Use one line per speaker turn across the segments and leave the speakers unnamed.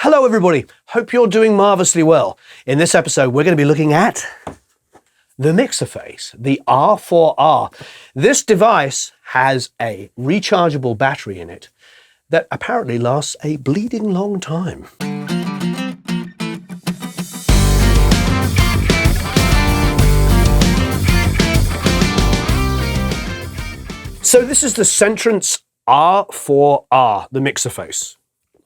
Hello everybody, hope you're doing marvelously well. In this episode we're going to be looking at the MixerFace, the R4R. This device has a rechargeable battery in it that apparently lasts a bleeding long time. So this is the CEntrance R4R, the MixerFace.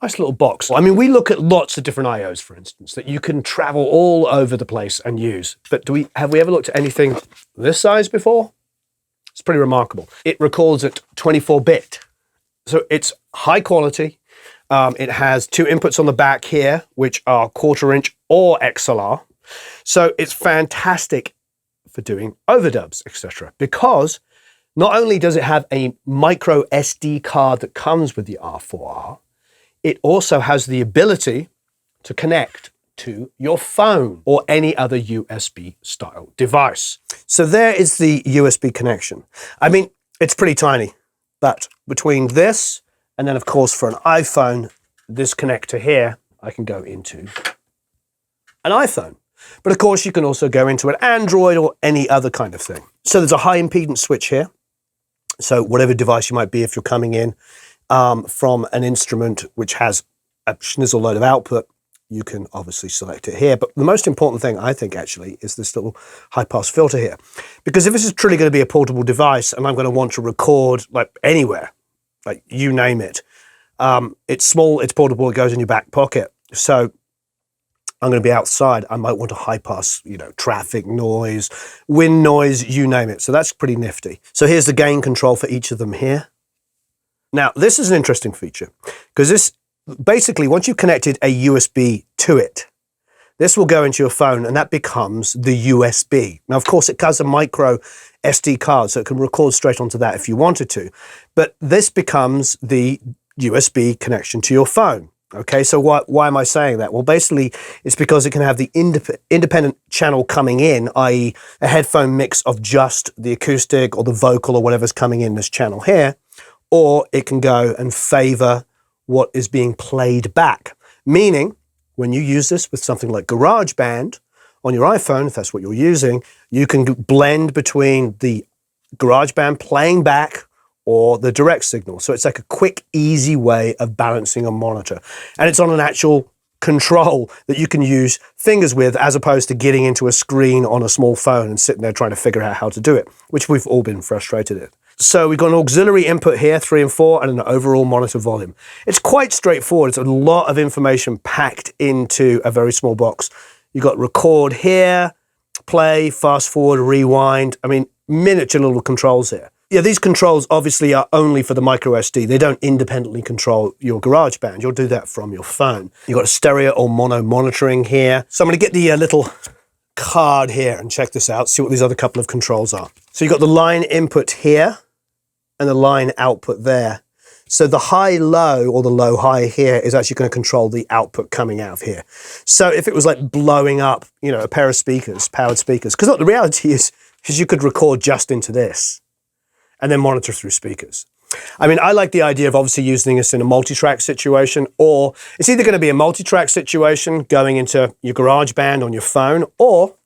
Nice little box. I mean, we look at lots of different IOs, for instance, that you can travel all over the place and use. But have we ever looked at anything this size before? It's pretty remarkable. It records at 24-bit. So it's high quality. It has two inputs on the back here, which are 1/4 inch or XLR. So it's fantastic for doing overdubs, etc. Because not only does it have a micro SD card that comes with the R4R, it also has the ability to connect to your phone or any other USB style device. So there is the USB connection. I mean, it's pretty tiny, but between this and then of course for an iPhone, this connector here, I can go into an iPhone. But of course you can also go into an Android or any other kind of thing. So there's a high impedance switch here. So whatever device you might be, if you're coming in from an instrument which has a schnizzle load of output, you can obviously select it here. But the most important thing, I think, actually, is this little high-pass filter here. Because if this is truly going to be a portable device and I'm going to want to record like anywhere, like you name it, it's small, it's portable, it goes in your back pocket. So I'm going to be outside, I might want a high pass, traffic noise, wind noise, you name it. So that's pretty nifty. So here's the gain control for each of them here. Now, this is an interesting feature because this basically, once you've connected a USB to it, this will go into your phone and that becomes the USB. Now, of course, it has a micro SD card, so it can record straight onto that if you wanted to. But this becomes the USB connection to your phone. Okay, so why am I saying that? Well, basically, it's because it can have the independent channel coming in, i.e. a headphone mix of just the acoustic or the vocal or whatever's coming in this channel here, or it can go and favor what is being played back. Meaning, when you use this with something like GarageBand on your iPhone, if that's what you're using, you can blend between the GarageBand playing back or the direct signal. So it's like a quick, easy way of balancing a monitor. And it's on an actual control that you can use fingers with, as opposed to getting into a screen on a small phone and sitting there trying to figure out how to do it, which we've all been frustrated at. So we've got an auxiliary input here, 3 and 4, and an overall monitor volume. It's quite straightforward. It's a lot of information packed into a very small box. You've got record here, play, fast forward, rewind. I mean, miniature little controls here. Yeah, these controls obviously are only for the micro SD. They don't independently control your GarageBand. You'll do that from your phone. You've got a stereo or mono monitoring here. So I'm going to get the little card here and check this out, see what these other couple of controls are. So you've got the line input here and the line output there. So the high-low or the low-high here is actually going to control the output coming out of here. So if it was like blowing up, a pair of speakers, powered speakers, because look, the reality is you could record just into this and then monitor through speakers. I mean, I like the idea of obviously using this in a multi-track situation, or it's either going to be a multi-track situation going into your GarageBand on your phone, or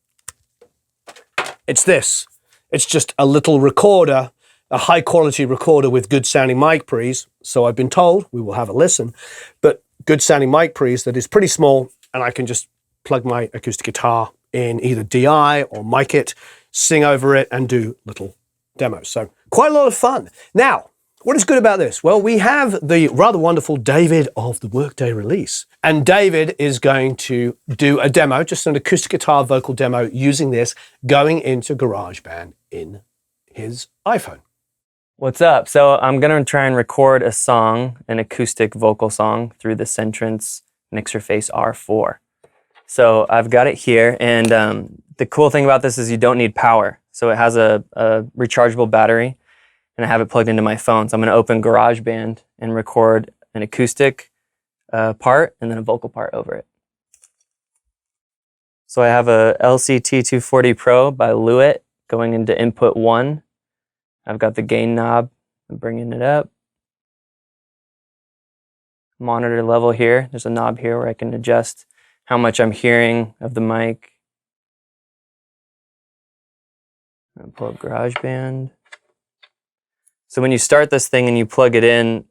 it's this. It's just a little recorder, a high-quality recorder with good-sounding mic pre's. So I've been told, we will have a listen, but good-sounding mic pre's that is pretty small, and I can just plug my acoustic guitar in either DI or mic it, sing over it, and do little demos. So quite a lot of fun. Now, what is good about this? Well, we have the rather wonderful David of the Workday release. And David is going to do a demo, just an acoustic guitar vocal demo using this, going into GarageBand in his iPhone.
What's up? So I'm going to try and record a song, an acoustic vocal song, through the CEntrance MixerFace R4. So I've got it here, and the cool thing about this is you don't need power. So it has a rechargeable battery, and I have it plugged into my phone. So I'm going to open GarageBand and record an acoustic part and then a vocal part over it. So I have a LCT240 Pro by Huart going into input 1. I've got the gain knob. I'm bringing it up. monitor level here. There's a knob here where I can adjust how much I'm hearing of the mic. I'll pull up GarageBand. So when you start this thing and you plug it in,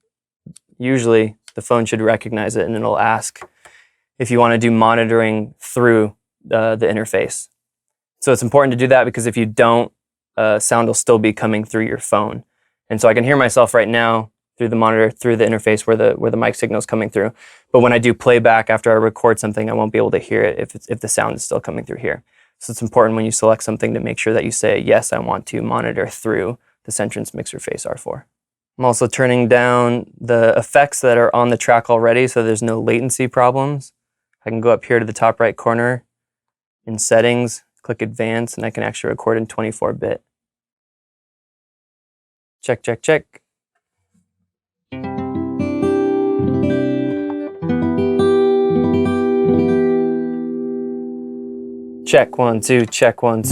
usually the phone should recognize it and it'll ask if you want to do monitoring through the interface. So it's important to do that because if you don't, sound will still be coming through your phone. And so I can hear myself right now through the monitor, through the interface where the mic signal is coming through. But when I do playback after I record something, I won't be able to hear it if the sound is still coming through here. So it's important when you select something to make sure that you say, yes, I want to monitor through the CEntrance MixerFace R4. I'm also turning down the effects that are on the track already so there's no latency problems. I can go up here to the top right corner in settings, click advanced, and I can actually record in 24-bit. Check, check, check. Check, 1, 2, check, 1, 2.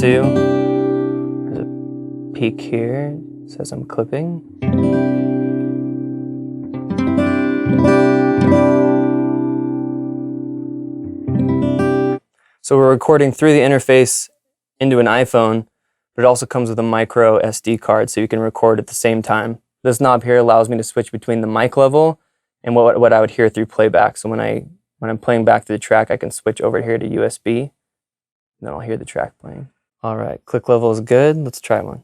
There's a peak here, it says I'm clipping. So we're recording through the interface into an iPhone, but it also comes with a micro SD card so you can record at the same time. This knob here allows me to switch between the mic level and what I would hear through playback. So when I'm playing back through the track, I can switch over here to USB, and then I'll hear the track playing. All right, click level is good. Let's try one.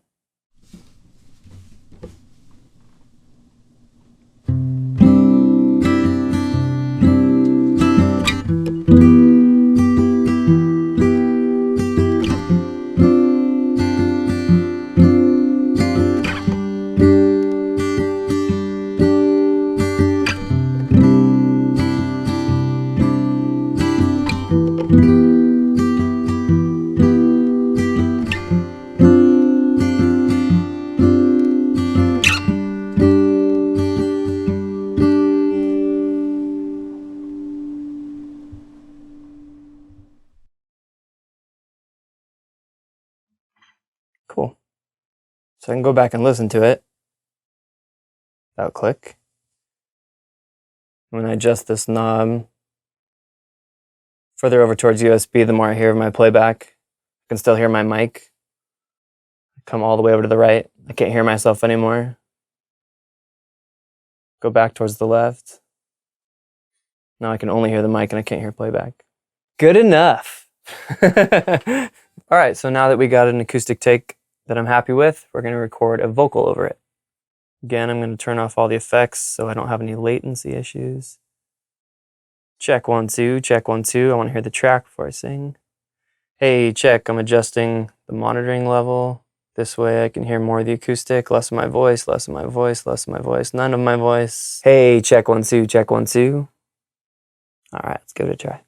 Cool. So I can go back and listen to it without click. When I adjust this knob further over towards USB, the more I hear of my playback. I can still hear my mic. Come all the way over to the right. I can't hear myself anymore. Go back towards the left. Now I can only hear the mic and I can't hear playback. Good enough. All right, so now that we got an acoustic take that I'm happy with, we're going to record a vocal over it. Again, I'm going to turn off all the effects so I don't have any latency issues. Check, 1, 2, check, 1, 2. I want to hear the track before I sing. Hey, check, I'm adjusting the monitoring level. This way I can hear more of the acoustic, less of my voice, less of my voice, less of my voice, none of my voice. Hey, check, 1, 2, check, 1, 2. All right, let's give it a try.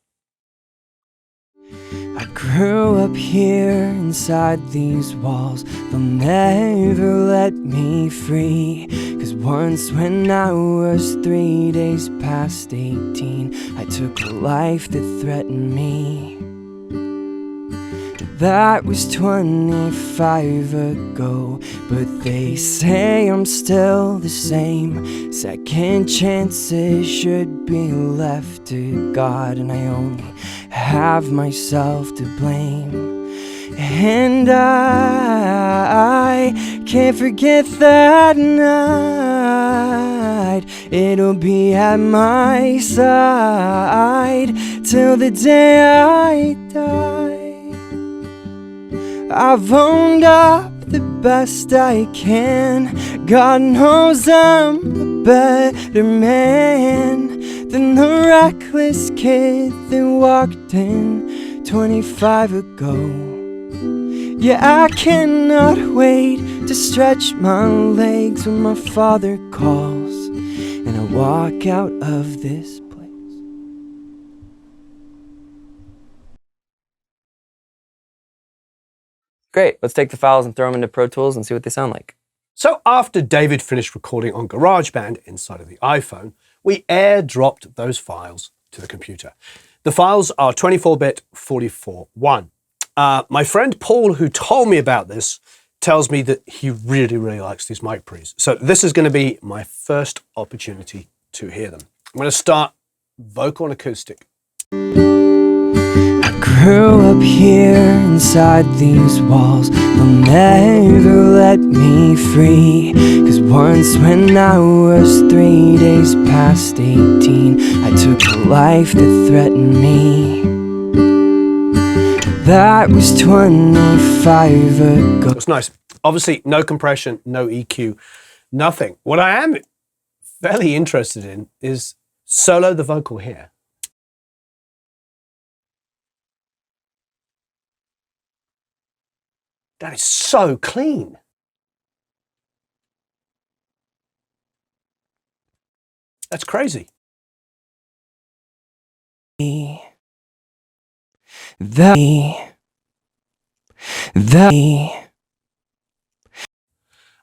I grew up here inside these walls. They'll never let me free. 'Cause once when I was 3 days past 18, I took a life that threatened me. That was 25 ago, but they say I'm still the same. Second chances should be left to God, and I only have myself to blame. And I can't forget that night. It'll be at my side till the day I die. I've owned up the best I can. God knows I'm a better man than the reckless kid that walked in 25 ago. Yeah, I cannot wait to stretch my legs when my father calls and I walk out of this place.
Great, let's take the files and throw them into Pro Tools and see what they sound like.
So after David finished recording on GarageBand inside of the iPhone, we airdropped those files to the computer. The files are 24-bit 44.1. My friend Paul, who told me about this, tells me that he really likes these mic pre's. So this is going to be my first opportunity to hear them. I'm going to start vocal and acoustic.
I grew up here inside these walls. They'll never let me free. 'Cause once when I was 3 days past 18, I took a life that threatened me. That was 25 ago.
That's nice. Obviously, no compression, no EQ, nothing. What I am fairly interested in is solo the vocal here. That is so clean. That's crazy. I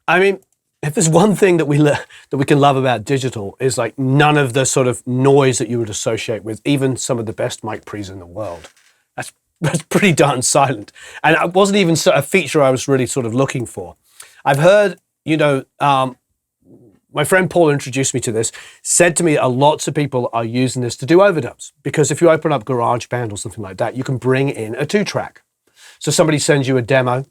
mean, if there's one thing that we can love about digital is like none of the sort of noise that you would associate with even some of the best mic pre's in the world. That's pretty darn silent. And it wasn't even a feature I was really sort of looking for. I've heard, you know, my friend Paul introduced me to this, said to me lots of people are using this to do overdubs, because if you open up GarageBand or something like that, you can bring in a 2-track. So somebody sends you a demo,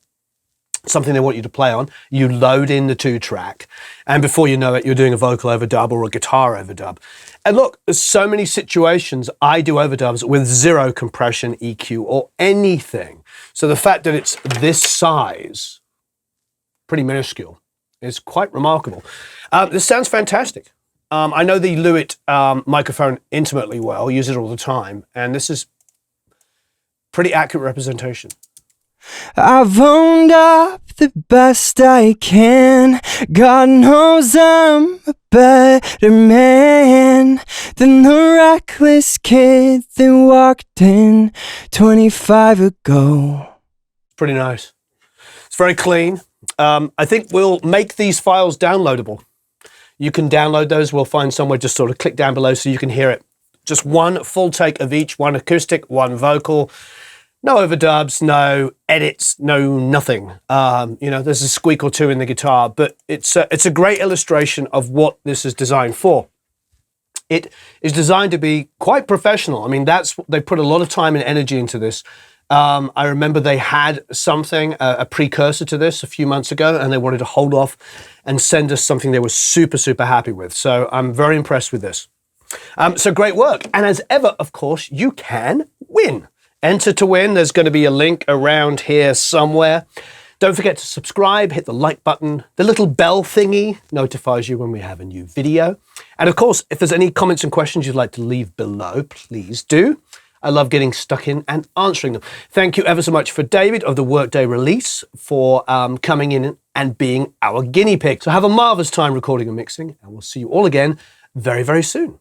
something they want you to play on, you load in the 2-track, and before you know it, you're doing a vocal overdub or a guitar overdub. And look, there's so many situations I do overdubs with 0 compression, EQ, or anything. So the fact that it's this size, pretty minuscule, is quite remarkable. This sounds fantastic. I know the Lewitt microphone intimately well, use it all the time, and this is pretty accurate representation.
I've owned up the best I can. God knows I'm a better man than the reckless kid that walked in 25 ago.
Pretty nice. It's very clean. I think we'll make these files downloadable. You can download those. We'll find somewhere, just sort of click down below so you can hear it. Just one full take of each, one acoustic, one vocal. No overdubs, no edits, no nothing. You know, there's a squeak or two in the guitar, but it's a great illustration of what this is designed for. It is designed to be quite professional. I mean, they put a lot of time and energy into this. I remember they had something, a precursor to this a few months ago, and they wanted to hold off and send us something they were super, super happy with. So I'm very impressed with this. So great work. And as ever, of course, you can win. Enter to win. There's going to be a link around here somewhere. Don't forget to subscribe, hit the like button. The little bell thingy notifies you when we have a new video. And of course, if there's any comments and questions you'd like to leave below, please do. I love getting stuck in and answering them. Thank you ever so much for David of the Workday Release for coming in and being our guinea pig. So have a marvelous time recording and mixing, and we'll see you all again very, very soon.